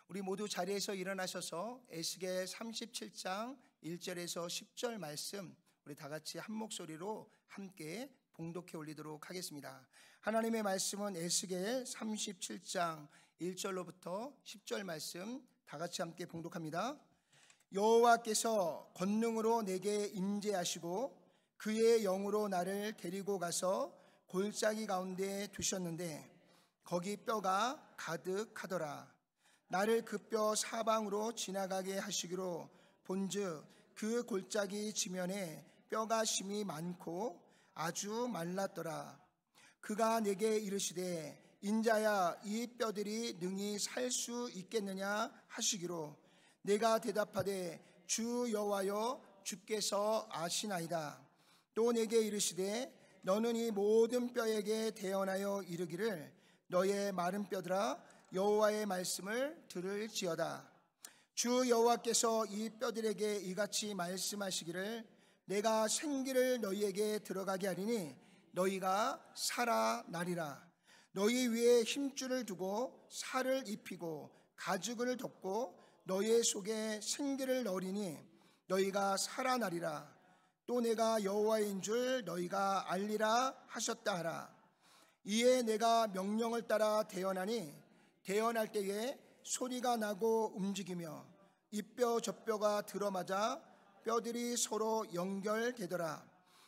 우리 모두 자리에서 일어나셔서 에스겔 37장 1절에서 10절 말씀 우리 다 같이 한 목소리로 함께 봉독해 올리도록 하겠습니다. 하나님의 말씀은 에스겔 37장 1절로부터 10절 말씀 다 같이 함께 봉독합니다. 여호와께서 권능으로 내게 임재하시고 그의 영으로 나를 데리고 가서 골짜기 가운데 두셨는데 거기 뼈가 가득하더라. 나를 그 뼈 사방으로 지나가게 하시기로 본즉 그 골짜기 지면에 뼈가 심이 많고 아주 말랐더라. 그가 내게 이르시되 인자야, 이 뼈들이 능히 살 수 있겠느냐 하시기로 내가 대답하되 주 여호와여, 주께서 아시나이다. 또 내게 이르시되 너는 이 모든 뼈에게 대언하여 이르기를 너의 마른 뼈들아, 여호와의 말씀을 들을지어다. 주 여호와께서 이 뼈들에게 이같이 말씀하시기를 내가 생기를 너희에게 들어가게 하리니 너희가 살아나리라. 너희 위에 힘줄을 두고 살을 입히고 가죽을 덮고 너희 속에 생기를 넣으리니 너희가 살아나리라. 또 내가 여호와인 줄 너희가 알리라 하셨다 하라. 이에 내가 명령을 따라 대언하니 대언할 때에 소리가 나고 움직이며 이 뼈 저 뼈가 들어맞아 뼈들이 서로 연결되더라.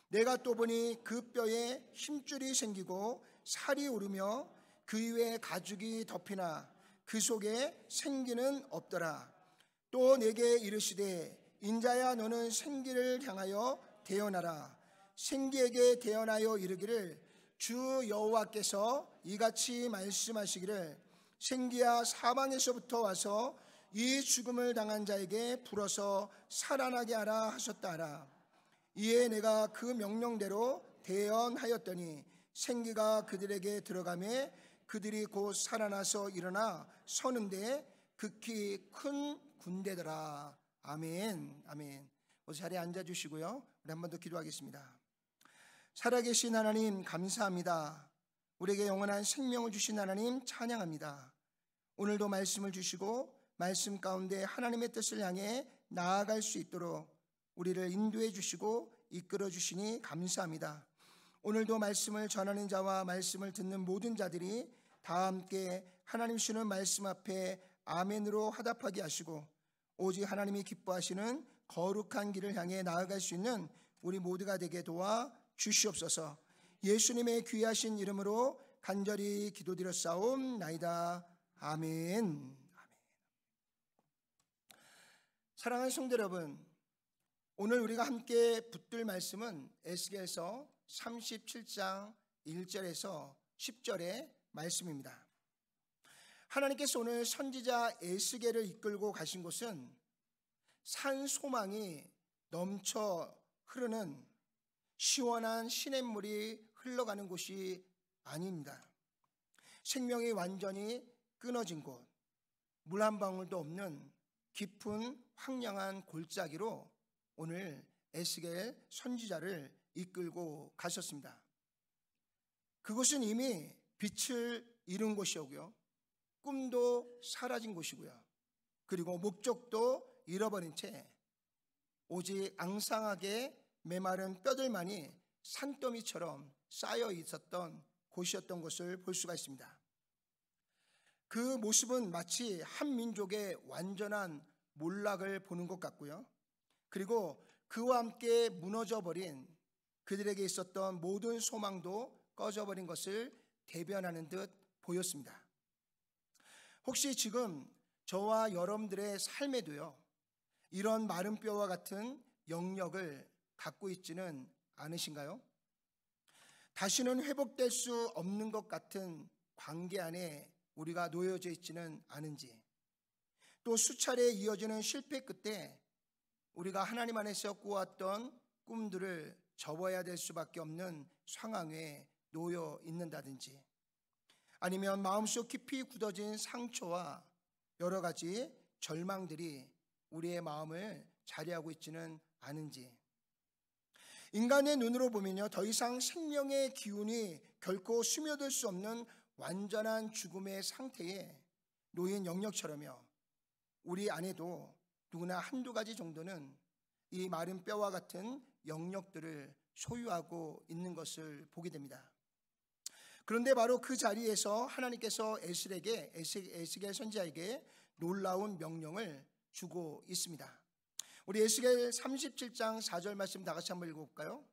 내가 또 보니 그 뼈에 힘줄이 생기고 살이 오르며 그 위에 가죽이 덮이나 그 속에 생기는 없더라. 또 내게 이르시되 인자야, 너는 생기를 향하여 대언하라. 생기에게 대언하여 이르기를 주 여호와께서 이같이 말씀하시기를 생기야, 사방에서부터 와서 이 죽음을 당한 자에게 불어서 살아나게 하라 하셨다 하라. 이에 내가 그 명령대로 대언하였더니 생기가 그들에게 들어가매 그들이 곧 살아나서 일어나 서는데 극히 큰 군대더라. 아멘. 아멘. 어서 자리에 앉아주시고요, 우리 한 번 더 기도하겠습니다. 살아계신 하나님 감사합니다. 우리에게 영원한 생명을 주신 하나님 찬양합니다. 오늘도 말씀을 주시고 말씀 가운데 하나님의 뜻을 향해 나아갈 수 있도록 우리를 인도해 주시고 이끌어 주시니 감사합니다. 오늘도 말씀을 전하는 자와 말씀을 듣는 모든 자들이 다 함께 하나님 주시는 말씀 앞에 아멘으로 화답하게 하시고 오직 하나님이 기뻐하시는 거룩한 길을 향해 나아갈 수 있는 우리 모두가 되게 도와 주시옵소서. 예수님의 귀하신 이름으로 간절히 기도드렸사옵나이다. 아멘. 사랑하는 성도 여러분, 오늘 우리가 함께 붙들 말씀은 에스겔서 37장 1절에서 10절의 말씀입니다. 하나님께서 오늘 선지자 에스겔을 이끌고 가신 곳은 산 소망이 넘쳐 흐르는 시원한 시냇물이 흘러가는 곳이 아닙니다. 생명이 완전히 끊어진 곳, 물 한 방울도 없는 깊은 황량한 골짜기로 오늘 에스겔 선지자를 이끌고 가셨습니다. 그곳은 이미 빛을 잃은 곳이오고요, 꿈도 사라진 곳이고요, 그리고 목적도 잃어버린 채 오직 앙상하게 메마른 뼈들만이 산더미처럼 쌓여 있었던 곳이었던 것을 볼 수가 있습니다. 그 모습은 마치 한 민족의 완전한 몰락을 보는 것 같고요, 그리고 그와 함께 무너져버린 그들에게 있었던 모든 소망도 꺼져버린 것을 대변하는 듯 보였습니다. 혹시 지금 저와 여러분들의 삶에도요, 이런 마른 뼈와 같은 영역을 갖고 있지는 않으신가요? 다시는 회복될 수 없는 것 같은 관계 안에 우리가 놓여져 있지는 않은지, 또 수차례 이어지는 실패 끝에 우리가 하나님 안에서 꾸었던 꿈들을 접어야 될 수밖에 없는 상황에 놓여 있는다든지, 아니면 마음속 깊이 굳어진 상처와 여러 가지 절망들이 우리의 마음을 자리하고 있지는 않은지, 인간의 눈으로 보면요, 더 이상 생명의 기운이 결코 스며들 수 없는 완전한 죽음의 상태에 놓인 영역처럼요, 우리 안에도 누구나 한두 가지 정도는 이 마른 뼈와 같은 영역들을 소유하고 있는 것을 보게 됩니다. 그런데 바로 그 자리에서 하나님께서 에스겔 선지자에게 놀라운 명령을 주고 있습니다. 우리 에스겔 37장 4절 말씀 다 같이 한번 읽어볼까요?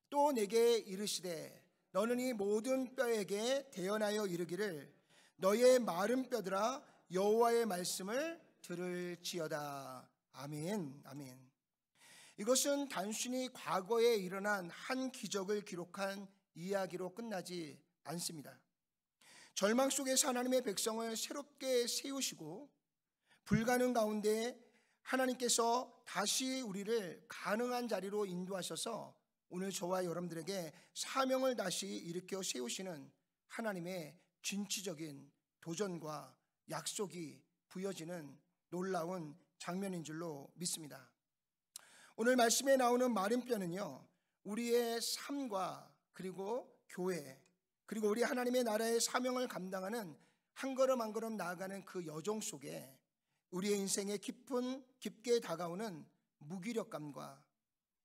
또 내게 이르시되 너는 이 모든 뼈에게 대언하여 이르기를 너의 마른 뼈들아 여호와의 말씀을 들을지어다. 아멘. 아멘. 이것은 단순히 과거에 일어난 한 기적을 기록한 이야기로 끝나지 않습니다. 절망 속에서 하나님의 백성을 새롭게 세우시고 불가능 가운데 하나님께서 다시 우리를 가능한 자리로 인도하셔서 오늘 저와 여러분들에게 사명을 다시 일으켜 세우시는 하나님의 진취적인 도전과 약속이 부여지는 놀라운 장면인 줄로 믿습니다. 오늘 말씀에 나오는 마른 뼈는요, 우리의 삶과 그리고 교회 그리고 우리 하나님의 나라의 사명을 감당하는 한 걸음 한 걸음 나아가는 그 여정 속에 우리의 인생에 깊게 다가오는 무기력감과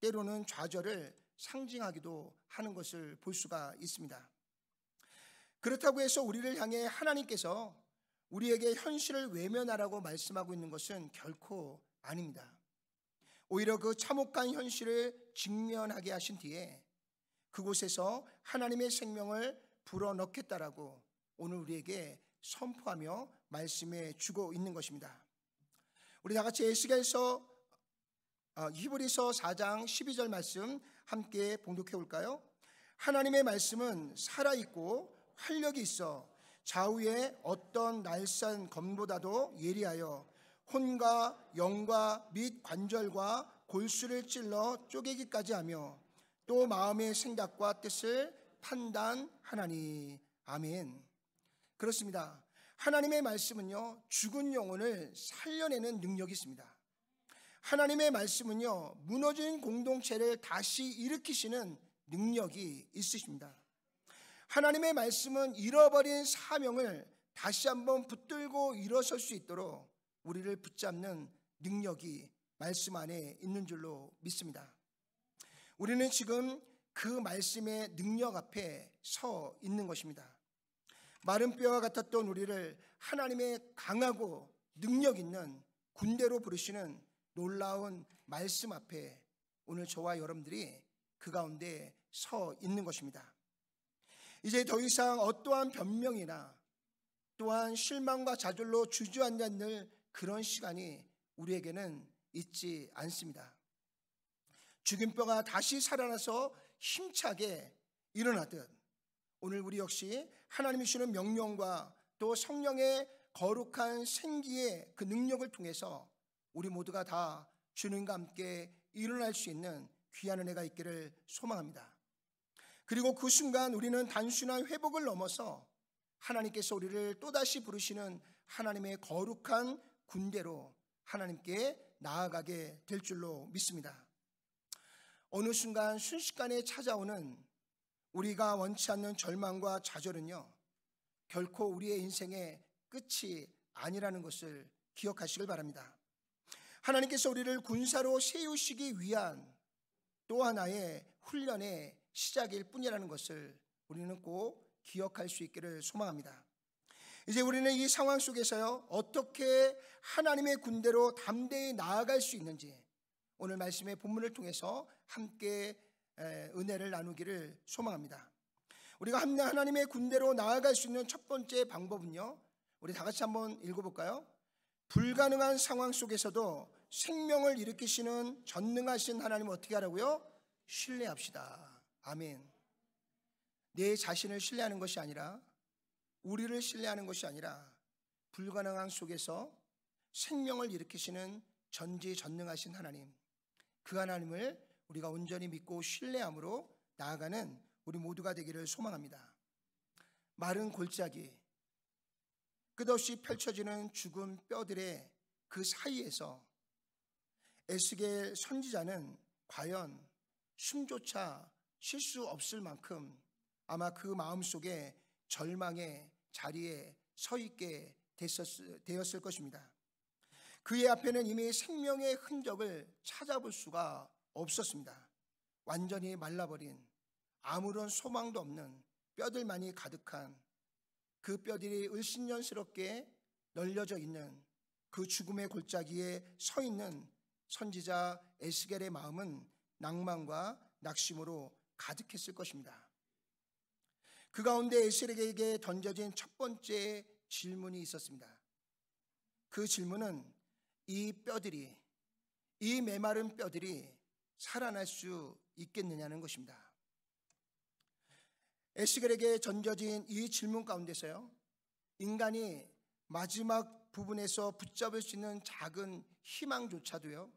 때로는 좌절을 상징하기도 하는 것을 볼 수가 있습니다. 그렇다고 해서 우리를 향해 하나님께서 우리에게 현실을 외면하라고 말씀하고 있는 것은 결코 아닙니다. 오히려 그 참혹한 현실을 직면하게 하신 뒤에 그곳에서 하나님의 생명을 불어넣겠다라고 오늘 우리에게 선포하며 말씀해 주고 있는 것입니다. 우리 다 같이 에스겔서 히브리서 4장 12절 말씀 함께 봉독해 볼까요? 하나님의 말씀은 살아있고 활력이 있어 좌우의 어떤 날쌘 검보다도 예리하여 혼과 영과 및 관절과 골수를 찔러 쪼개기까지 하며 또 마음의 생각과 뜻을 판단하나니. 아멘. 그렇습니다. 하나님의 말씀은요, 죽은 영혼을 살려내는 능력이 있습니다. 하나님의 말씀은요, 무너진 공동체를 다시 일으키시는 능력이 있으십니다. 하나님의 말씀은 잃어버린 사명을 다시 한번 붙들고 일어설 수 있도록 우리를 붙잡는 능력이 말씀 안에 있는 줄로 믿습니다. 우리는 지금 그 말씀의 능력 앞에 서 있는 것입니다. 마른 뼈와 같았던 우리를 하나님의 강하고 능력 있는 군대로 부르시는 놀라운 말씀 앞에 오늘 저와 여러분들이 그 가운데 서 있는 것입니다. 이제 더 이상 어떠한 변명이나 또한 실망과 좌절로 주저앉는 그런 시간이 우리에게는 있지 않습니다. 죽은 뼈가 다시 살아나서 힘차게 일어나듯 오늘 우리 역시 하나님이 주시는 명령과 또 성령의 거룩한 생기의 그 능력을 통해서 우리 모두가 다 주님과 함께 일어날 수 있는 귀한 은혜가 있기를 소망합니다. 그리고 그 순간 우리는 단순한 회복을 넘어서 하나님께서 우리를 또다시 부르시는 하나님의 거룩한 군대로 하나님께 나아가게 될 줄로 믿습니다. 어느 순간 순식간에 찾아오는 우리가 원치 않는 절망과 좌절은요, 결코 우리의 인생의 끝이 아니라는 것을 기억하시길 바랍니다. 하나님께서 우리를 군사로 세우시기 위한 또 하나의 훈련의 시작일 뿐이라는 것을 우리는 꼭 기억할 수 있기를 소망합니다. 이제 우리는 이 상황 속에서요, 어떻게 하나님의 군대로 담대히 나아갈 수 있는지 오늘 말씀의 본문을 통해서 함께 은혜를 나누기를 소망합니다. 우리가 하나님의 군대로 나아갈 수 있는 첫 번째 방법은요, 우리 다 같이 한번 읽어볼까요? 불가능한 상황 속에서도 생명을 일으키시는 전능하신 하나님을 어떻게 하라고요? 신뢰합시다. 아멘. 내 자신을 신뢰하는 것이 아니라, 우리를 신뢰하는 것이 아니라 불가능한 속에서 생명을 일으키시는 전지전능하신 하나님, 그 하나님을 우리가 온전히 믿고 신뢰함으로 나아가는 우리 모두가 되기를 소망합니다. 마른 골짜기, 끝없이 펼쳐지는 죽은 뼈들의 그 사이에서 에스겔 선지자는 과연 숨조차 쉴 수 없을 만큼 아마 그 마음속에 절망의 자리에 서 있게 되었을 것입니다. 그의 앞에는 이미 생명의 흔적을 찾아볼 수가 없었습니다. 완전히 말라버린, 아무런 소망도 없는 뼈들만이 가득한, 그 뼈들이 을신년스럽게 널려져 있는 그 죽음의 골짜기에 서 있는 선지자 에스겔의 마음은 낭만과 낙심으로 가득했을 것입니다. 그 가운데 에스겔에게 던져진 첫 번째 질문이 있었습니다. 그 질문은 이 뼈들이, 이 메마른 뼈들이 살아날 수 있겠느냐는 것입니다. 에스겔에게 던져진 이 질문 가운데서요, 인간이 마지막 부분에서 붙잡을 수 있는 작은 희망조차도요,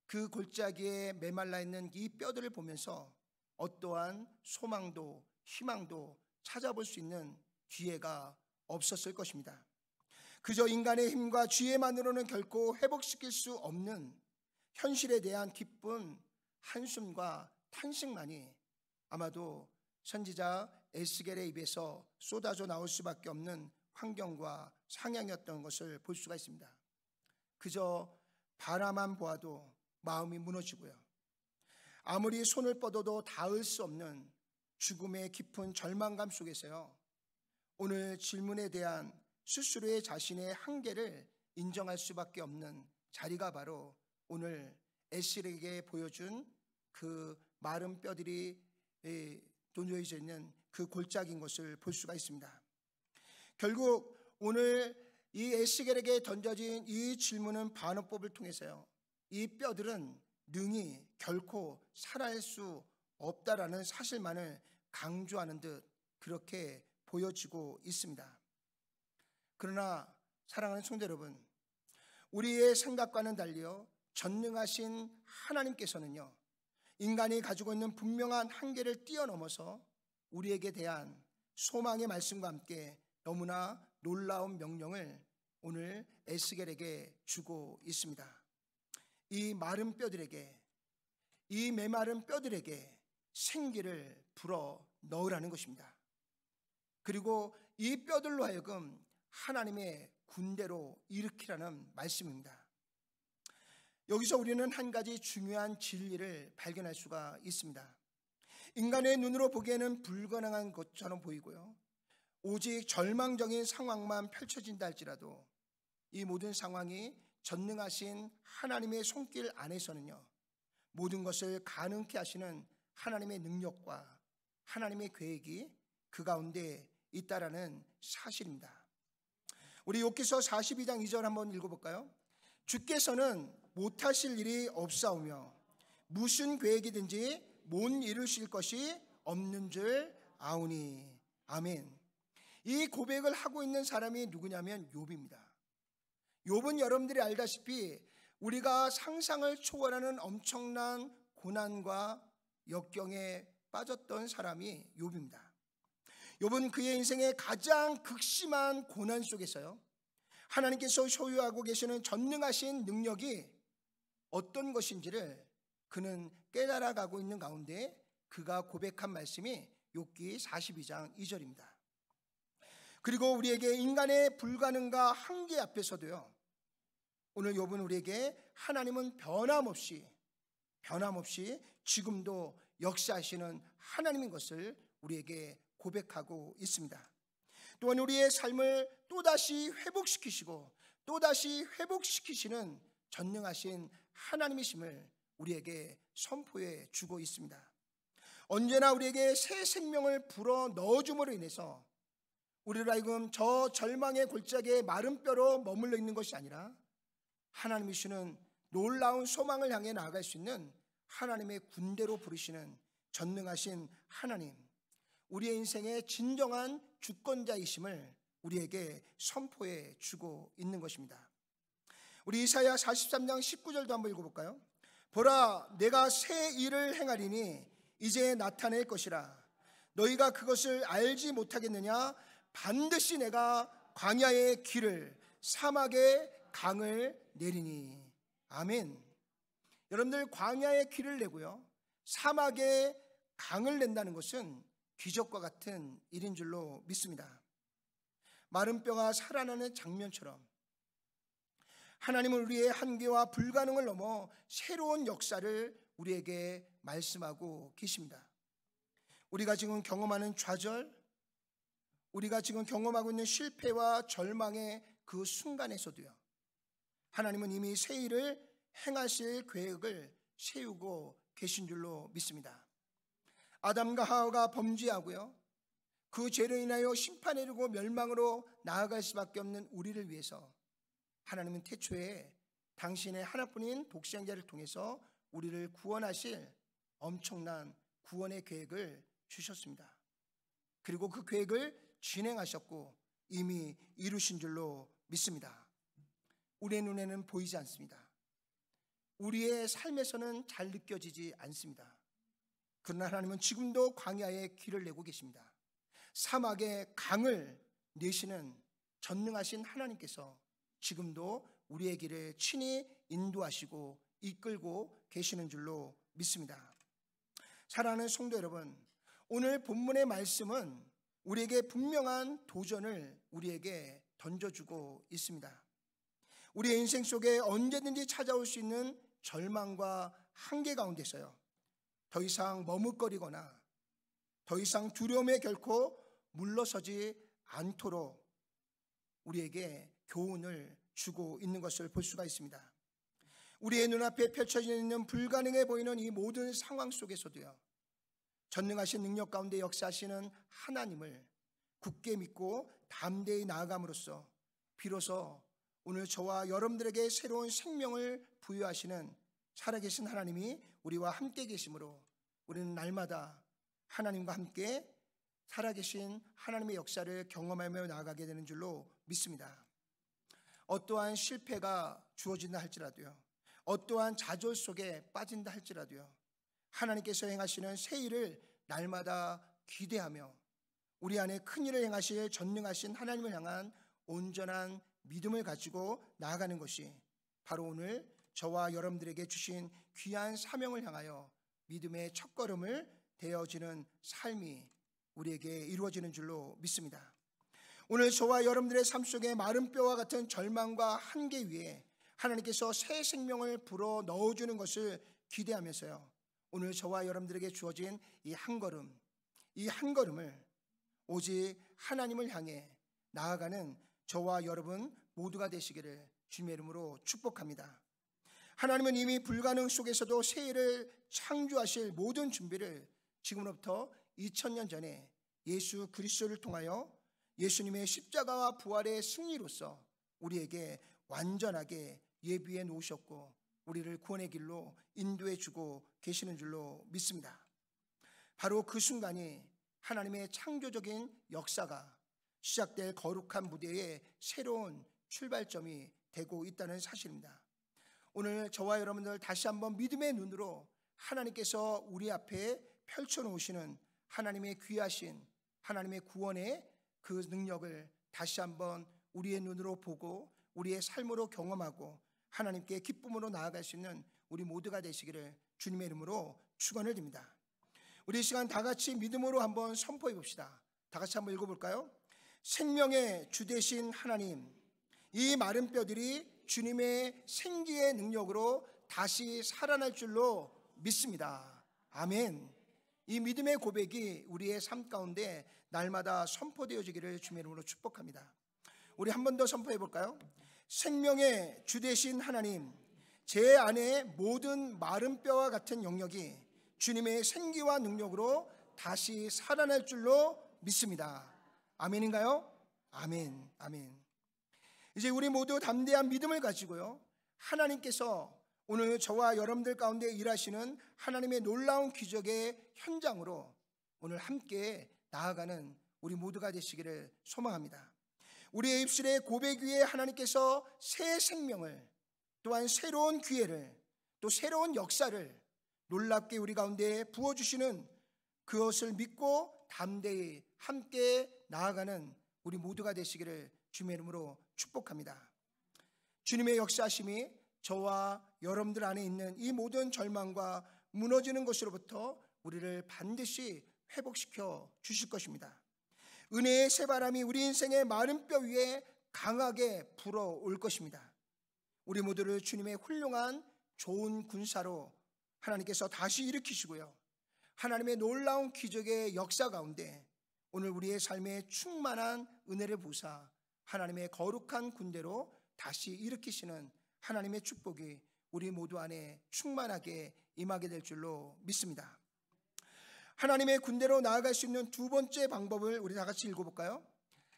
그 골짜기에 메말라 있는 이 뼈들을 보면서 어떠한 소망도 희망도 찾아볼 수 있는 기회가 없었을 것입니다. 그저 인간의 힘과 지혜만으로는 결코 회복시킬 수 없는 현실에 대한 기쁜 한숨과 탄식만이 아마도 선지자 에스겔의 입에서 쏟아져 나올 수밖에 없는 환경과 상황이었던 것을 볼 수가 있습니다. 그저 바라만 보아도 마음이 무너지고요, 아무리 손을 뻗어도 닿을 수 없는 죽음의 깊은 절망감 속에서요, 오늘 질문에 대한 스스로의 자신의 한계를 인정할 수밖에 없는 자리가 바로 오늘 에스겔에게 보여준 그 마른 뼈들이 놓여져 있는 그 골짜기인 것을 볼 수가 있습니다. 결국 오늘 이 에스겔에게 던져진 이 질문은 반어법을 통해서요, 이 뼈들은 능히 결코 살아날 수 없다라는 사실만을 강조하는 듯 그렇게 보여지고 있습니다. 그러나 사랑하는 성도 여러분, 우리의 생각과는 달리요, 전능하신 하나님께서는요, 인간이 가지고 있는 분명한 한계를 뛰어넘어서 우리에게 대한 소망의 말씀과 함께 너무나 놀라운 명령을 오늘 에스겔에게 주고 있습니다. 이 마른 뼈들에게, 이 메마른 뼈들에게 생기를 불어 넣으라는 것입니다. 그리고 이 뼈들로 하여금 하나님의 군대로 일으키라는 말씀입니다. 여기서 우리는 한 가지 중요한 진리를 발견할 수가 있습니다. 인간의 눈으로 보기에는 불가능한 것처럼 보이고요, 오직 절망적인 상황만 펼쳐진다 할지라도 이 모든 상황이 전능하신 하나님의 손길 안에서는요, 모든 것을 가능케 하시는 하나님의 능력과 하나님의 계획이 그 가운데 있다라는 사실입니다. 우리 욥기서 42장 2절 한번 읽어볼까요? 주께서는 못하실 일이 없사오며 무슨 계획이든지 못 이루실 것이 없는 줄 아오니. 아멘. 이 고백을 하고 있는 사람이 누구냐면 욥입니다. 욥은 여러분들이 알다시피 우리가 상상을 초월하는 엄청난 고난과 역경에 빠졌던 사람이 욥입니다. 욥은 그의 인생의 가장 극심한 고난 속에서요, 하나님께서 소유하고 계시는 전능하신 능력이 어떤 것인지를 그는 깨달아가고 있는 가운데 그가 고백한 말씀이 욥기 42장 2절입니다. 그리고 우리에게 인간의 불가능과 한계 앞에서도요, 오늘 욥은 우리에게 하나님은 변함없이 지금도 역사하시는 하나님인 것을 우리에게 고백하고 있습니다. 또한 우리의 삶을 또다시 회복시키시는 전능하신 하나님이심을 우리에게 선포해 주고 있습니다. 언제나 우리에게 새 생명을 불어 넣어줌으로 인해서 우리를 하여금 저 절망의 골짜기에 마른 뼈로 머물러 있는 것이 아니라 하나님이 주시는 놀라운 소망을 향해 나아갈 수 있는 하나님의 군대로 부르시는 전능하신 하나님, 우리의 인생의 진정한 주권자이심을 우리에게 선포해 주고 있는 것입니다. 우리 이사야 43장 19절도 한번 읽어볼까요? 보라, 내가 새 일을 행하리니 이제 나타낼 것이라. 너희가 그것을 알지 못하겠느냐? 반드시 내가 광야의 길을, 사막의 강을 내리니. 아멘. 여러분들, 광야의 길을 내고요, 사막의 강을 낸다는 것은 기적과 같은 일인 줄로 믿습니다. 마른 뼈가 살아나는 장면처럼 하나님은 우리의 한계와 불가능을 넘어 새로운 역사를 우리에게 말씀하고 계십니다. 우리가 지금 경험하는 좌절, 우리가 지금 경험하고 있는 실패와 절망의 그 순간에서도요, 하나님은 이미 새 일을 행하실 계획을 세우고 계신 줄로 믿습니다. 아담과 하와가 범죄하고요, 그 죄로 인하여 심판에 이르고 멸망으로 나아갈 수밖에 없는 우리를 위해서 하나님은 태초에 당신의 하나뿐인 독생자를 통해서 우리를 구원하실 엄청난 구원의 계획을 주셨습니다. 그리고 그 계획을 진행하셨고 이미 이루신 줄로 믿습니다. 우리의 눈에는 보이지 않습니다. 우리의 삶에서는 잘 느껴지지 않습니다. 그러나 하나님은 지금도 광야에 길을 내고 계십니다. 사막에 강을 내시는 전능하신 하나님께서 지금도 우리의 길을 친히 인도하시고 이끌고 계시는 줄로 믿습니다. 사랑하는 성도 여러분, 오늘 본문의 말씀은 우리에게 분명한 도전을 우리에게 던져주고 있습니다. 우리의 인생 속에 언제든지 찾아올 수 있는 절망과 한계 가운데서요, 더 이상 머뭇거리거나 더 이상 두려움에 결코 물러서지 않도록 우리에게 교훈을 주고 있는 것을 볼 수가 있습니다. 우리의 눈앞에 펼쳐져 있는 불가능해 보이는 이 모든 상황 속에서도요, 전능하신 능력 가운데 역사하시는 하나님을 굳게 믿고 담대히 나아감으로써 비로소 오늘 저와 여러분들에게 새로운 생명을 부여하시는 살아계신 하나님이 우리와 함께 계심으로 우리는 날마다 하나님과 함께 살아계신 하나님의 역사를 경험하며 나아가게 되는 줄로 믿습니다. 어떠한 실패가 주어진다 할지라도요, 어떠한 좌절 속에 빠진다 할지라도요, 하나님께서 행하시는 새 일을 날마다 기대하며 우리 안에 큰 일을 행하실 전능하신 하나님을 향한 온전한 믿음을 가지고 나아가는 것이 바로 오늘 저와 여러분들에게 주신 귀한 사명을 향하여 믿음의 첫걸음을 되어지는 삶이 우리에게 이루어지는 줄로 믿습니다. 오늘 저와 여러분들의 삶 속에 마른 뼈와 같은 절망과 한계 위에 하나님께서 새 생명을 불어 넣어주는 것을 기대하면서요, 오늘 저와 여러분들에게 주어진 이 한 걸음을 오직 하나님을 향해 나아가는 저와 여러분 모두가 되시기를 주님의 이름으로 축복합니다. 하나님은 이미 불가능 속에서도 새 일을 창조하실 모든 준비를 지금부터 2000년 전에 예수 그리스도를 통하여 예수님의 십자가와 부활의 승리로서 우리에게 완전하게 예비해 놓으셨고 우리를 구원의 길로 인도해 주고 계시는 줄로 믿습니다. 바로 그 순간이 하나님의 창조적인 역사가 시작될 거룩한 무대의 새로운 출발점이 되고 있다는 사실입니다. 오늘 저와 여러분들 다시 한번 믿음의 눈으로 하나님께서 우리 앞에 펼쳐놓으시는 하나님의 귀하신 하나님의 구원의 그 능력을 다시 한번 우리의 눈으로 보고 우리의 삶으로 경험하고 하나님께 기쁨으로 나아갈 수 있는 우리 모두가 되시기를 주님의 이름으로 축원을 드립니다. 우리 이 시간 다 같이 믿음으로 한번 선포해 봅시다. 다 같이 한번 읽어볼까요? 생명의 주 되신 하나님, 이 마른 뼈들이 주님의 생기의 능력으로 다시 살아날 줄로 믿습니다. 아멘. 이 믿음의 고백이 우리의 삶 가운데 날마다 선포되어지기를 주님의 이름으로 축복합니다. 우리 한 번 더 선포해 볼까요? 생명의 주 되신 하나님, 제 안에 모든 마른 뼈와 같은 영역이 주님의 생기와 능력으로 다시 살아날 줄로 믿습니다. 아멘인가요? 아멘, 아멘. 이제 우리 모두 담대한 믿음을 가지고요, 하나님께서 오늘 저와 여러분들 가운데 일하시는 하나님의 놀라운 기적의 현장으로 오늘 함께 나아가는 우리 모두가 되시기를 소망합니다. 우리의 입술의 고백 위에 하나님께서 새 생명을, 또한 새로운 기회를, 또 새로운 역사를 놀랍게 우리 가운데 부어주시는 그것을 믿고 담대히 함께 나아가는 우리 모두가 되시기를 주님의 이름으로 축복합니다. 주님의 역사하심이 저와 여러분들 안에 있는 이 모든 절망과 무너지는 것으로부터 우리를 반드시 회복시켜 주실 것입니다. 은혜의 새바람이 우리 인생의 마른 뼈 위에 강하게 불어올 것입니다. 우리 모두를 주님의 훌륭한 좋은 군사로 하나님께서 다시 일으키시고요, 하나님의 놀라운 기적의 역사 가운데 오늘 우리의 삶에 충만한 은혜를 부사 하나님의 거룩한 군대로 다시 일으키시는 하나님의 축복이 우리 모두 안에 충만하게 임하게 될 줄로 믿습니다. 하나님의 군대로 나아갈 수 있는 두 번째 방법을 우리 다 같이 읽어볼까요?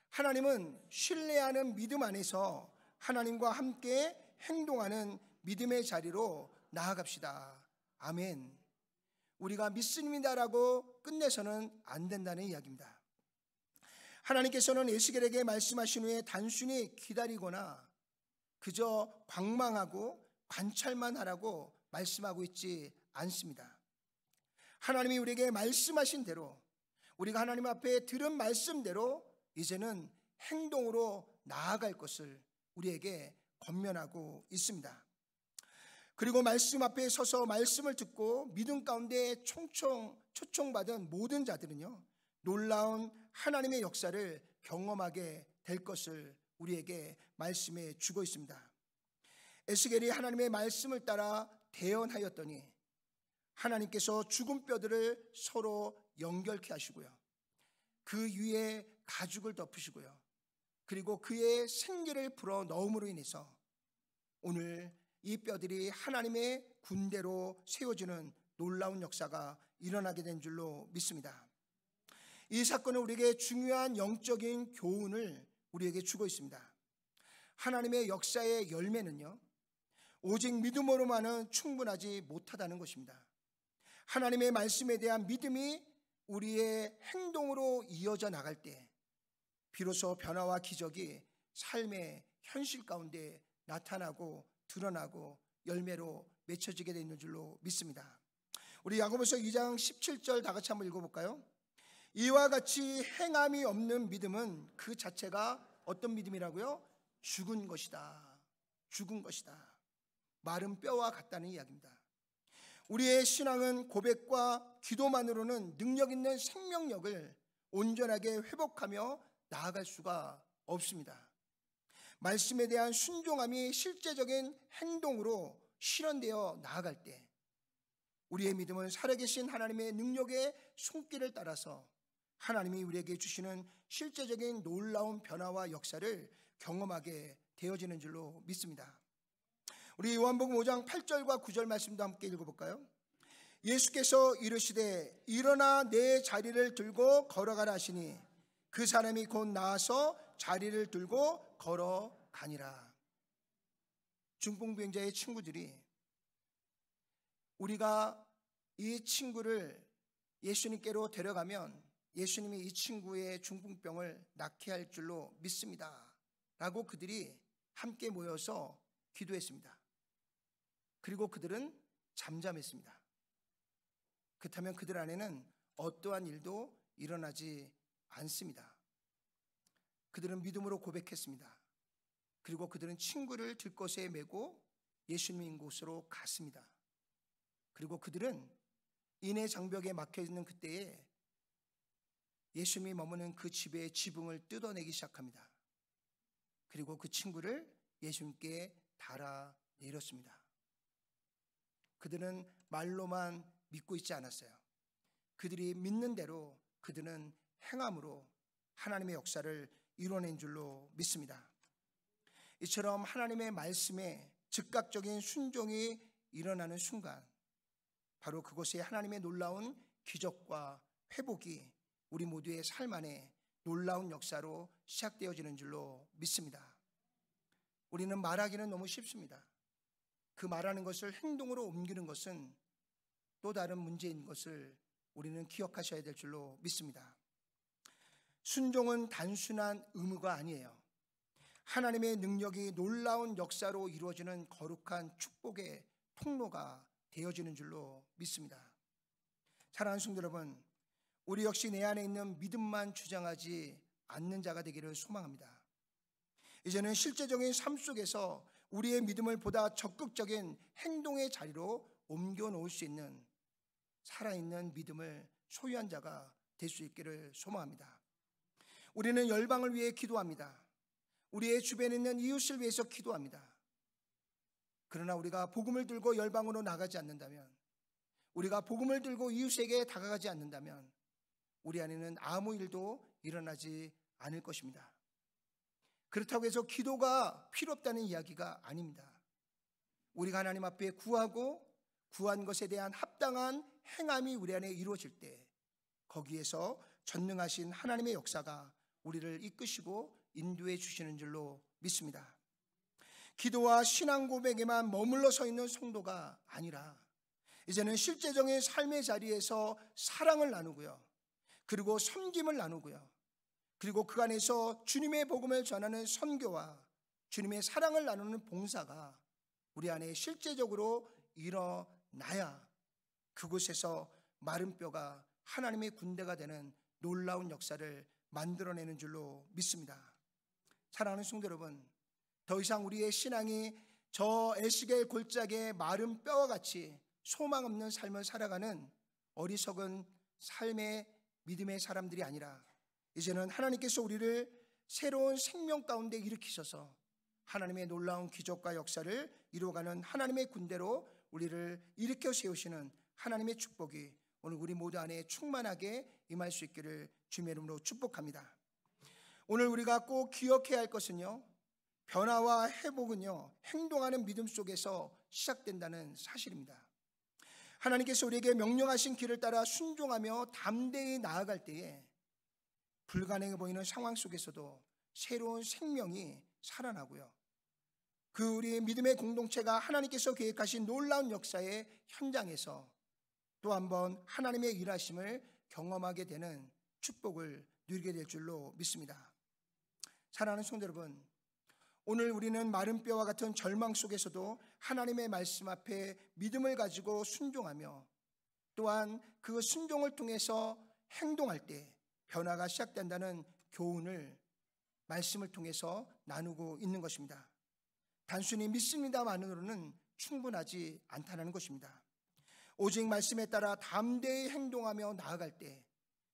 하나님은 신뢰하는 믿음 안에서 하나님과 함께 행동하는 믿음의 자리로 나아갑시다. 아멘. 우리가 믿습니다라고 끝내서는 안 된다는 이야기입니다. 하나님께서는 에스겔에게 말씀하신 후에 단순히 기다리거나 그저 관망하고 관찰만 하라고 말씀하고 있지 않습니다. 하나님이 우리에게 말씀하신 대로, 우리가 하나님 앞에 들은 말씀대로 이제는 행동으로 나아갈 것을 우리에게 권면하고 있습니다. 그리고 말씀 앞에 서서 말씀을 듣고 믿음 가운데 초청받은 모든 자들은요, 놀라운 하나님의 역사를 경험하게 될 것을 우리에게 말씀해 주고 있습니다. 에스겔이 하나님의 말씀을 따라 대언하였더니 하나님께서 죽은 뼈들을 서로 연결케 하시고요, 그 위에 가죽을 덮으시고요, 그리고 그의 생기를 불어 넣음으로 인해서 오늘 이 뼈들이 하나님의 군대로 세워지는 놀라운 역사가 일어나게 된 줄로 믿습니다. 이 사건은 우리에게 중요한 영적인 교훈을 우리에게 주고 있습니다. 하나님의 역사의 열매는요, 오직 믿음으로만은 충분하지 못하다는 것입니다. 하나님의 말씀에 대한 믿음이 우리의 행동으로 이어져 나갈 때 비로소 변화와 기적이 삶의 현실 가운데 나타나고 드러나고 열매로 맺혀지게 되는 줄로 믿습니다. 우리 야고보서 2장 17절 다 같이 한번 읽어볼까요? 이와 같이 행함이 없는 믿음은 그 자체가 어떤 믿음이라고요? 죽은 것이다. 죽은 것이다. 마른 뼈와 같다는 이야기입니다. 우리의 신앙은 고백과 기도만으로는 능력 있는 생명력을 온전하게 회복하며 나아갈 수가 없습니다. 말씀에 대한 순종함이 실제적인 행동으로 실현되어 나아갈 때 우리의 믿음은 살아계신 하나님의 능력의 손길을 따라서 하나님이 우리에게 주시는 실제적인 놀라운 변화와 역사를 경험하게 되어지는 줄로 믿습니다. 우리 요한복음 5장 8절과 9절 말씀도 함께 읽어볼까요? 예수께서 이르시되 일어나 내 자리를 들고 걸어가라 하시니 그 사람이 곧 나아서 자리를 들고 걸어가니라. 중풍병자의 친구들이 우리가 이 친구를 예수님께로 데려가면 예수님이 이 친구의 중풍병을 낫게 할 줄로 믿습니다 라고 그들이 함께 모여서 기도했습니다. 그리고 그들은 잠잠했습니다. 그렇다면 그들 안에는 어떠한 일도 일어나지 않습니다. 그들은 믿음으로 고백했습니다. 그리고 그들은 친구를 들것에 메고 예수님 곳으로 갔습니다. 그리고 그들은 인해 장벽에 막혀 있는 그때에 예수님이 머무는 그 집의 지붕을 뜯어내기 시작합니다. 그리고 그 친구를 예수님께 달아내렸습니다. 그들은 말로만 믿고 있지 않았어요. 그들이 믿는 대로 그들은 행함으로 하나님의 역사를 이뤄낸 줄로 믿습니다. 이처럼 하나님의 말씀에 즉각적인 순종이 일어나는 순간 바로 그곳에 하나님의 놀라운 기적과 회복이 우리 모두의 삶 안에 놀라운 역사로 시작되어지는 줄로 믿습니다. 우리는 말하기는 너무 쉽습니다. 그 말하는 것을 행동으로 옮기는 것은 또 다른 문제인 것을 우리는 기억하셔야 될 줄로 믿습니다. 순종은 단순한 의무가 아니에요. 하나님의 능력이 놀라운 역사로 이루어지는 거룩한 축복의 통로가 되어지는 줄로 믿습니다. 사랑하는 성도 여러분, 우리 역시 내 안에 있는 믿음만 주장하지 않는 자가 되기를 소망합니다. 이제는 실제적인 삶 속에서 우리의 믿음을 보다 적극적인 행동의 자리로 옮겨 놓을 수 있는 살아있는 믿음을 소유한 자가 될 수 있기를 소망합니다. 우리는 열방을 위해 기도합니다. 우리의 주변에 있는 이웃을 위해서 기도합니다. 그러나 우리가 복음을 들고 열방으로 나가지 않는다면, 우리가 복음을 들고 이웃에게 다가가지 않는다면 우리 안에는 아무 일도 일어나지 않을 것입니다. 그렇다고 해서 기도가 필요 없다는 이야기가 아닙니다. 우리가 하나님 앞에 구하고 구한 것에 대한 합당한 행함이 우리 안에 이루어질 때 거기에서 전능하신 하나님의 역사가 우리를 이끄시고 인도해 주시는 줄로 믿습니다. 기도와 신앙 고백에만 머물러 서 있는 성도가 아니라 이제는 실제적인 삶의 자리에서 사랑을 나누고요, 그리고 섬김을 나누고요, 그리고 그 안에서 주님의 복음을 전하는 선교와 주님의 사랑을 나누는 봉사가 우리 안에 실제적으로 일어나야 그곳에서 마른 뼈가 하나님의 군대가 되는 놀라운 역사를 만들어내는 줄로 믿습니다. 사랑하는 성도 여러분, 더 이상 우리의 신앙이 저 에스겔 골짜기의 마른 뼈와 같이 소망 없는 삶을 살아가는 어리석은 삶의 믿음의 사람들이 아니라 이제는 하나님께서 우리를 새로운 생명 가운데 일으키셔서 하나님의 놀라운 기적과 역사를 이루어가는 하나님의 군대로 우리를 일으켜 세우시는 하나님의 축복이 오늘 우리 모두 안에 충만하게 임할 수 있기를 주님의 이름으로 축복합니다. 오늘 우리가 꼭 기억해야 할 것은요, 변화와 회복은요 행동하는 믿음 속에서 시작된다는 사실입니다. 하나님께서 우리에게 명령하신 길을 따라 순종하며 담대히 나아갈 때에 불가능해 보이는 상황 속에서도 새로운 생명이 살아나고요, 그 우리의 믿음의 공동체가 하나님께서 계획하신 놀라운 역사의 현장에서 또 한 번 하나님의 일하심을 경험하게 되는 축복을 누리게 될 줄로 믿습니다. 사랑하는 성도 여러분, 오늘 우리는 마른 뼈와 같은 절망 속에서도 하나님의 말씀 앞에 믿음을 가지고 순종하며 또한 그 순종을 통해서 행동할 때 변화가 시작된다는 교훈을 말씀을 통해서 나누고 있는 것입니다. 단순히 믿습니다만으로는 충분하지 않다는 것입니다. 오직 말씀에 따라 담대히 행동하며 나아갈 때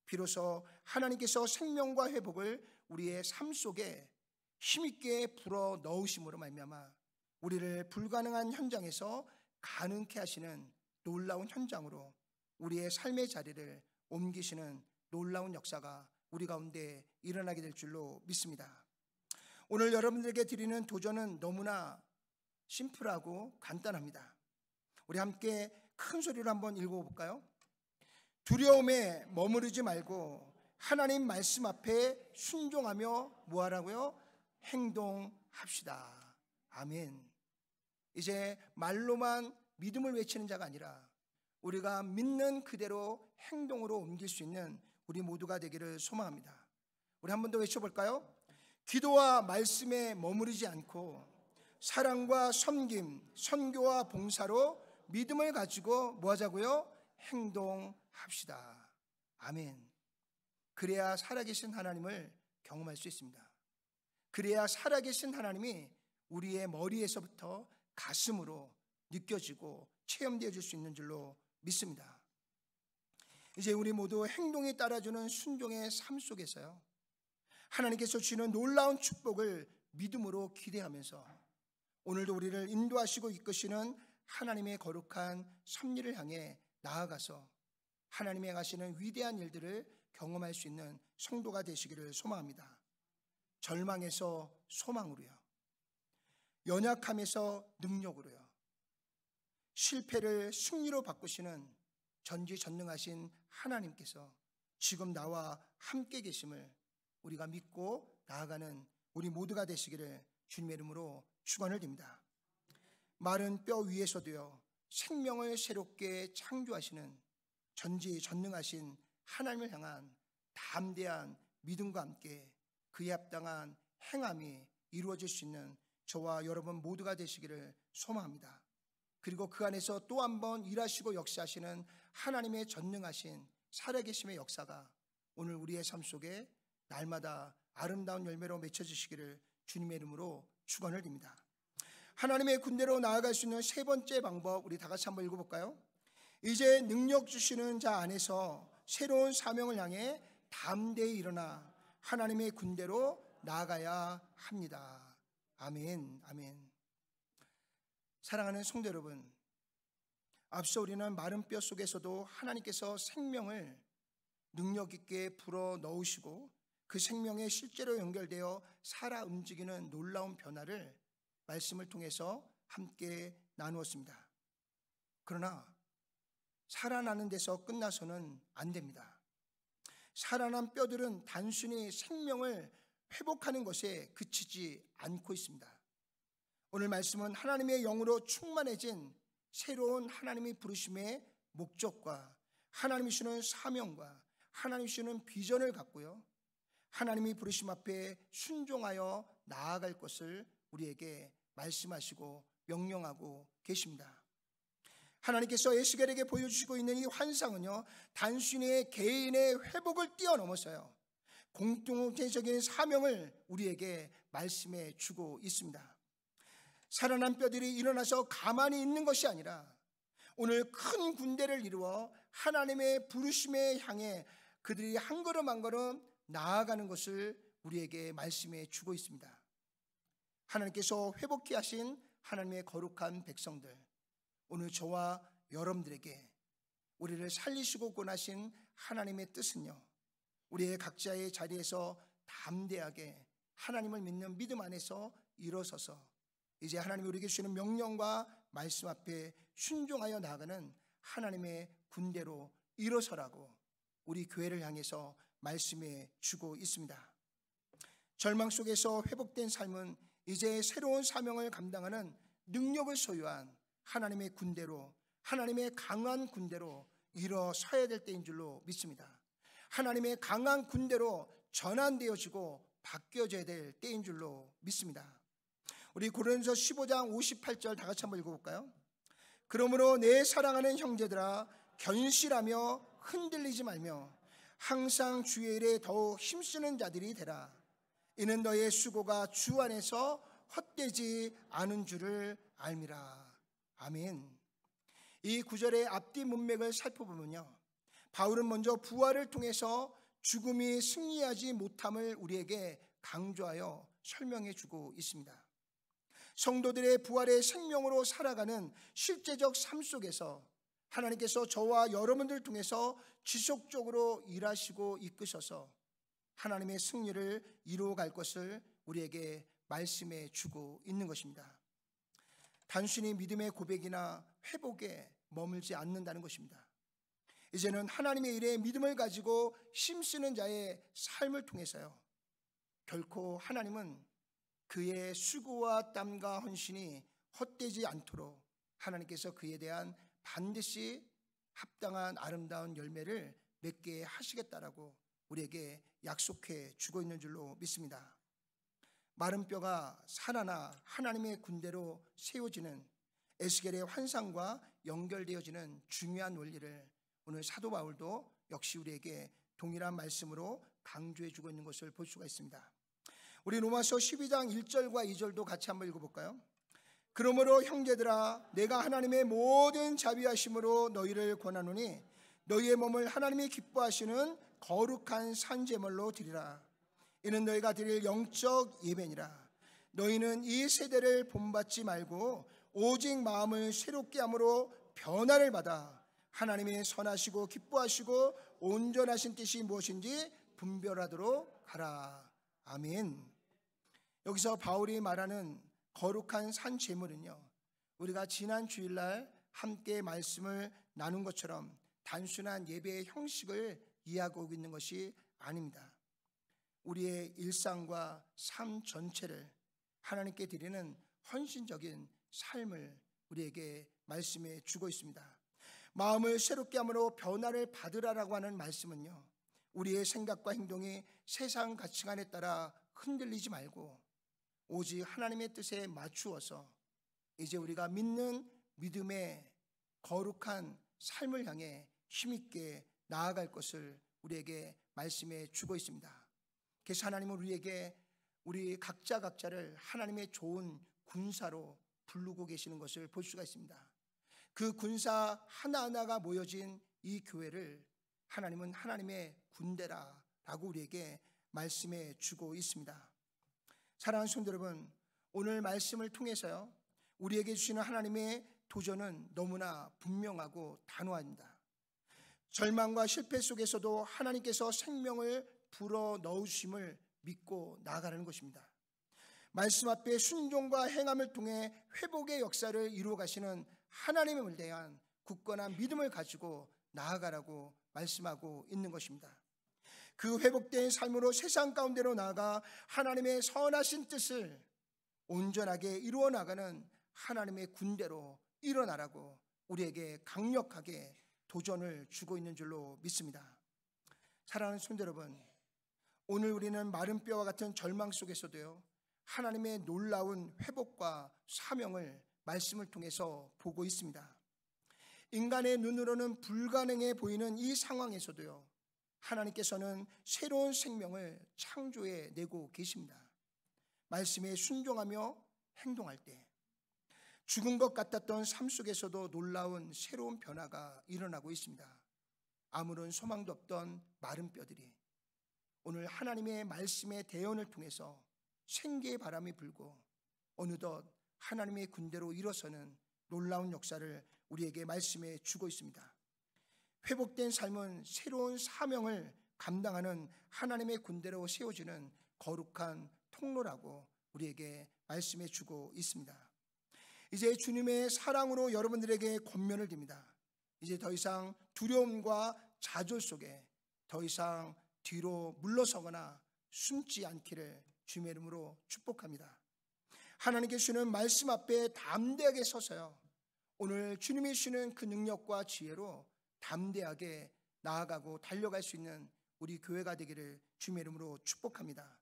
비로소 하나님께서 생명과 회복을 우리의 삶 속에 힘있게 불어 넣으심으로 말미암아 우리를 불가능한 현장에서 가능케 하시는 놀라운 현장으로 우리의 삶의 자리를 옮기시는 놀라운 역사가 우리 가운데 일어나게 될 줄로 믿습니다. 오늘 여러분들에게 드리는 도전은 너무나 심플하고 간단합니다. 우리 함께 큰 소리로 한번 읽어볼까요? 두려움에 머무르지 말고 하나님 말씀 앞에 순종하며 뭐하라고요? 행동합시다. 아멘. 이제 말로만 믿음을 외치는 자가 아니라 우리가 믿는 그대로 행동으로 옮길 수 있는 우리 모두가 되기를 소망합니다. 우리 한 번 더 외쳐볼까요? 기도와 말씀에 머무르지 않고 사랑과 섬김, 선교와 봉사로 믿음을 가지고 뭐 하자고요? 행동합시다. 아멘. 그래야 살아계신 하나님을 경험할 수 있습니다. 그래야 살아계신 하나님이 우리의 머리에서부터 가슴으로 느껴지고 체험되어질 수 있는 줄로 믿습니다. 이제 우리 모두 행동이 따라주는 순종의 삶 속에서요, 하나님께서 주시는 놀라운 축복을 믿음으로 기대하면서 오늘도 우리를 인도하시고 이끄시는 하나님의 거룩한 섭리를 향해 나아가서 하나님의 하시는 위대한 일들을 경험할 수 있는 성도가 되시기를 소망합니다. 절망에서 소망으로요, 연약함에서 능력으로요, 실패를 승리로 바꾸시는 전지전능하신 하나님께서 지금 나와 함께 계심을 우리가 믿고 나아가는 우리 모두가 되시기를 주님의 이름으로 축원을 드립니다. 마른 뼈 위에서도요 생명을 새롭게 창조하시는 전지전능하신 하나님을 향한 담대한 믿음과 함께 그에 합당한 행함이 이루어질 수 있는 저와 여러분 모두가 되시기를 소망합니다. 그리고 그 안에서 또 한 번 일하시고 역사하시는 하나님의 전능하신 살아계심의 역사가 오늘 우리의 삶 속에 날마다 아름다운 열매로 맺혀지시기를 주님의 이름으로 축원을 드립니다. 하나님의 군대로 나아갈 수 있는 세 번째 방법, 우리 다 같이 한번 읽어볼까요? 이제 능력 주시는 자 안에서 새로운 사명을 향해 담대히 일어나 하나님의 군대로 나아가야 합니다. 아멘, 아멘. 사랑하는 성도 여러분, 앞서 우리는 마른 뼈 속에서도 하나님께서 생명을 능력 있게 불어 넣으시고 그 생명에 실제로 연결되어 살아 움직이는 놀라운 변화를 말씀을 통해서 함께 나누었습니다. 그러나 살아나는 데서 끝나서는 안 됩니다. 살아난 뼈들은 단순히 생명을 회복하는 것에 그치지 않고 있습니다. 오늘 말씀은 하나님의 영으로 충만해진 새로운 하나님의 부르심의 목적과 하나님이 주는 사명과 하나님이 주는 비전을 갖고요, 하나님이 부르심 앞에 순종하여 나아갈 것을 우리에게 말씀하시고 명령하고 계십니다. 하나님께서 에스겔에게 보여주시고 있는 이 환상은요, 단순히 개인의 회복을 뛰어넘어서요, 공동체적인 사명을 우리에게 말씀해 주고 있습니다. 살아난 뼈들이 일어나서 가만히 있는 것이 아니라 오늘 큰 군대를 이루어 하나님의 부르심에 향해 그들이 한 걸음 한 걸음 나아가는 것을 우리에게 말씀해 주고 있습니다. 하나님께서 회복케 하신 하나님의 거룩한 백성들, 오늘 저와 여러분들에게 우리를 살리시고 권하신 하나님의 뜻은요, 우리의 각자의 자리에서 담대하게 하나님을 믿는 믿음 안에서 일어서서 이제 하나님이 우리에게 주시는 명령과 말씀 앞에 순종하여 나아가는 하나님의 군대로 일어서라고 우리 교회를 향해서 말씀해 주고 있습니다. 절망 속에서 회복된 삶은 이제 새로운 사명을 감당하는 능력을 소유한 하나님의 군대로, 하나님의 강한 군대로 일어서야 될 때인 줄로 믿습니다. 하나님의 강한 군대로 전환되어지고 바뀌어져야 될 때인 줄로 믿습니다. 우리 고린도서 15장 58절 다 같이 한번 읽어볼까요? 그러므로 내 사랑하는 형제들아, 견실하며 흔들리지 말며 항상 주의 일에 더욱 힘쓰는 자들이 되라. 이는 너의 수고가 주 안에서 헛되지 않은 줄을 알미라. 아멘. 이 구절의 앞뒤 문맥을 살펴보면요, 바울은 먼저 부활을 통해서 죽음이 승리하지 못함을 우리에게 강조하여 설명해 주고 있습니다. 성도들의 부활의 생명으로 살아가는 실제적 삶 속에서 하나님께서 저와 여러분들 통해서 지속적으로 일하시고 이끄셔서 하나님의 승리를 이루어갈 것을 우리에게 말씀해 주고 있는 것입니다. 단순히 믿음의 고백이나 회복에 머물지 않는다는 것입니다. 이제는 하나님의 일에 믿음을 가지고 힘쓰는 자의 삶을 통해서요, 결코 하나님은 그의 수고와 땀과 헌신이 헛되지 않도록 하나님께서 그에 대한 반드시 합당한 아름다운 열매를 맺게 하시겠다라고 우리에게 약속해 주고 있는 줄로 믿습니다. 마른 뼈가 살아나 하나님의 군대로 세워지는 에스겔의 환상과 연결되어지는 중요한 원리를 오늘 사도 바울도 역시 우리에게 동일한 말씀으로 강조해 주고 있는 것을 볼 수가 있습니다. 우리 로마서 12장 1절과 2절도 같이 한번 읽어볼까요? 그러므로 형제들아, 내가 하나님의 모든 자비하심으로 너희를 권하노니 너희의 몸을 하나님이 기뻐하시는 거룩한 산제물로 드리라. 이는 너희가 드릴 영적 예배니라. 너희는 이 세대를 본받지 말고 오직 마음을 새롭게 함으로 변화를 받아 하나님의 선하시고 기뻐하시고 온전하신 뜻이 무엇인지 분별하도록 하라. 아멘. 여기서 바울이 말하는 거룩한 산 제물은요, 우리가 지난 주일날 함께 말씀을 나눈 것처럼 단순한 예배의 형식을 이해하고 있는 것이 아닙니다. 우리의 일상과 삶 전체를 하나님께 드리는 헌신적인 삶을 우리에게 말씀해 주고 있습니다. 마음을 새롭게 함으로 변화를 받으라라고 하는 말씀은요, 우리의 생각과 행동이 세상 가치관에 따라 흔들리지 말고 오직 하나님의 뜻에 맞추어서 이제 우리가 믿는 믿음의 거룩한 삶을 향해 힘있게 나아갈 것을 우리에게 말씀해 주고 있습니다. 그래서 하나님은 우리에게 우리 각자를 하나님의 좋은 군사로 부르고 계시는 것을 볼 수가 있습니다. 그 군사 하나하나가 모여진 이 교회를 하나님은 하나님의 군대라라고 우리에게 말씀해 주고 있습니다. 사랑하는 성도 여러분, 오늘 말씀을 통해서요, 우리에게 주시는 하나님의 도전은 너무나 분명하고 단호합니다. 절망과 실패 속에서도 하나님께서 생명을 불어 넣으심을 믿고 나아가는 것입니다. 말씀 앞에 순종과 행함을 통해 회복의 역사를 이루어 가시는 하나님을 대한 굳건한 믿음을 가지고 나아가라고 말씀하고 있는 것입니다. 그 회복된 삶으로 세상 가운데로 나아가 하나님의 선하신 뜻을 온전하게 이루어 나가는 하나님의 군대로 일어나라고 우리에게 강력하게 도전을 주고 있는 줄로 믿습니다. 사랑하는 성도 여러분, 오늘 우리는 마른 뼈와 같은 절망 속에서도요, 하나님의 놀라운 회복과 사명을 말씀을 통해서 보고 있습니다. 인간의 눈으로는 불가능해 보이는 이 상황에서도요, 하나님께서는 새로운 생명을 창조해 내고 계십니다. 말씀에 순종하며 행동할 때 죽은 것 같았던 삶 속에서도 놀라운 새로운 변화가 일어나고 있습니다. 아무런 소망도 없던 마른 뼈들이 오늘 하나님의 말씀의 대언을 통해서 생기의 바람이 불고 어느덧 하나님의 군대로 일어서는 놀라운 역사를 우리에게 말씀해 주고 있습니다. 회복된 삶은 새로운 사명을 감당하는 하나님의 군대로 세워지는 거룩한 통로라고 우리에게 말씀해 주고 있습니다. 이제 주님의 사랑으로 여러분들에게 권면을 드립니다. 이제 더 이상 두려움과 좌절 속에 더 이상 뒤로 물러서거나 숨지 않기를 주님의 이름으로 축복합니다. 하나님께 주시는 말씀 앞에 담대하게 서서요, 오늘 주님이 주시는 그 능력과 지혜로 담대하게 나아가고 달려갈 수 있는 우리 교회가 되기를 주님의 이름으로 축복합니다.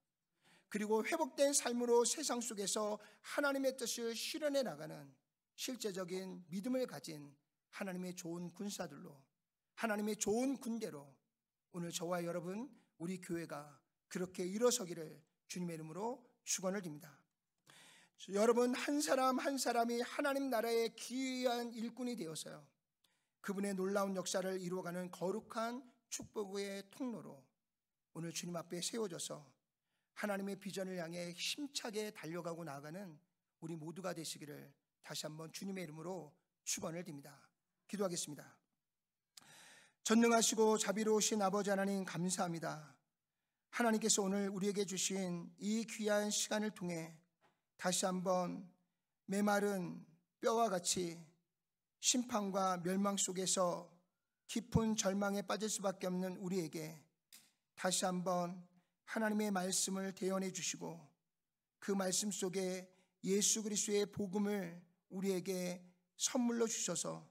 그리고 회복된 삶으로 세상 속에서 하나님의 뜻을 실현해 나가는 실제적인 믿음을 가진 하나님의 좋은 군사들로, 하나님의 좋은 군대로 오늘 저와 여러분, 우리 교회가 그렇게 일어서기를 주님의 이름으로 축원을 드립니다. 여러분 한 사람 한 사람이 하나님 나라의 귀한 일꾼이 되어서요, 그분의 놀라운 역사를 이루어가는 거룩한 축복의 통로로 오늘 주님 앞에 세워져서 하나님의 비전을 향해 힘차게 달려가고 나아가는 우리 모두가 되시기를 다시 한번 주님의 이름으로 축원을 드립니다. 기도하겠습니다. 전능하시고 자비로우신 아버지 하나님, 감사합니다. 하나님께서 오늘 우리에게 주신 이 귀한 시간을 통해 다시 한번 메마른 뼈와 같이 심판과 멸망 속에서 깊은 절망에 빠질 수밖에 없는 우리에게 다시 한번 하나님의 말씀을 대언해 주시고 그 말씀 속에 예수 그리스도의 복음을 우리에게 선물로 주셔서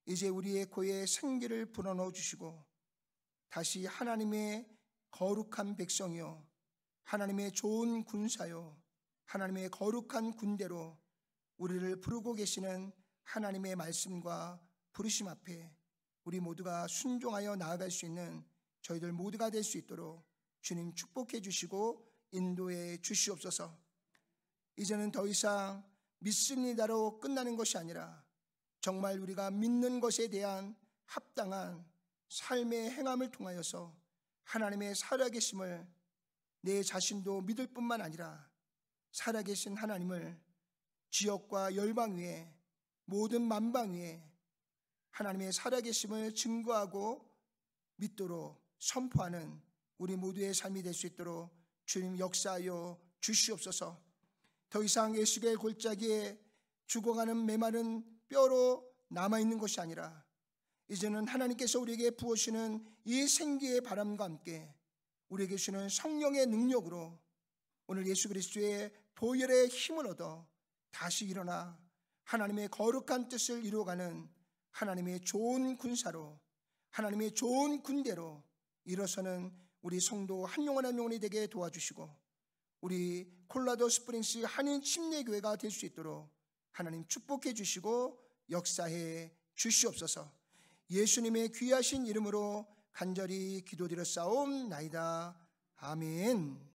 이제 우리의 코에 생기를 불어넣어 주시고 다시 하나님의 거룩한 백성이요, 하나님의 좋은 군사요, 하나님의 거룩한 군대로 우리를 부르고 계시는 하나님의 말씀과 부르심 앞에 우리 모두가 순종하여 나아갈 수 있는 저희들 모두가 될 수 있도록 주님 축복해 주시고 인도해 주시옵소서. 이제는 더 이상 믿습니다로 끝나는 것이 아니라 정말 우리가 믿는 것에 대한 합당한 삶의 행함을 통하여서 하나님의 살아계심을 내 자신도 믿을 뿐만 아니라 살아계신 하나님을 지역과 열방 위에 모든 만방 위에 하나님의 살아계심을 증거하고 믿도록 선포하는 우리 모두의 삶이 될 수 있도록 주님 역사하여 주시옵소서. 더 이상 예수의 골짜기에 죽어가는 메마른 뼈로 남아있는 것이 아니라 이제는 하나님께서 우리에게 부어주시는 이 생기의 바람과 함께 우리에게 주시는 성령의 능력으로 오늘 예수 그리스도의 보혈의 힘을 얻어 다시 일어나 하나님의 거룩한 뜻을 이루어가는 하나님의 좋은 군사로, 하나님의 좋은 군대로 일어서는 우리 성도 한 영혼 한 영혼이 되게 도와주시고 우리 콜라도 스프링스 한인 침례교회가 될 수 있도록 하나님 축복해 주시고 역사해 주시옵소서. 예수님의 귀하신 이름으로 간절히 기도드렸사옵나이다. 아멘.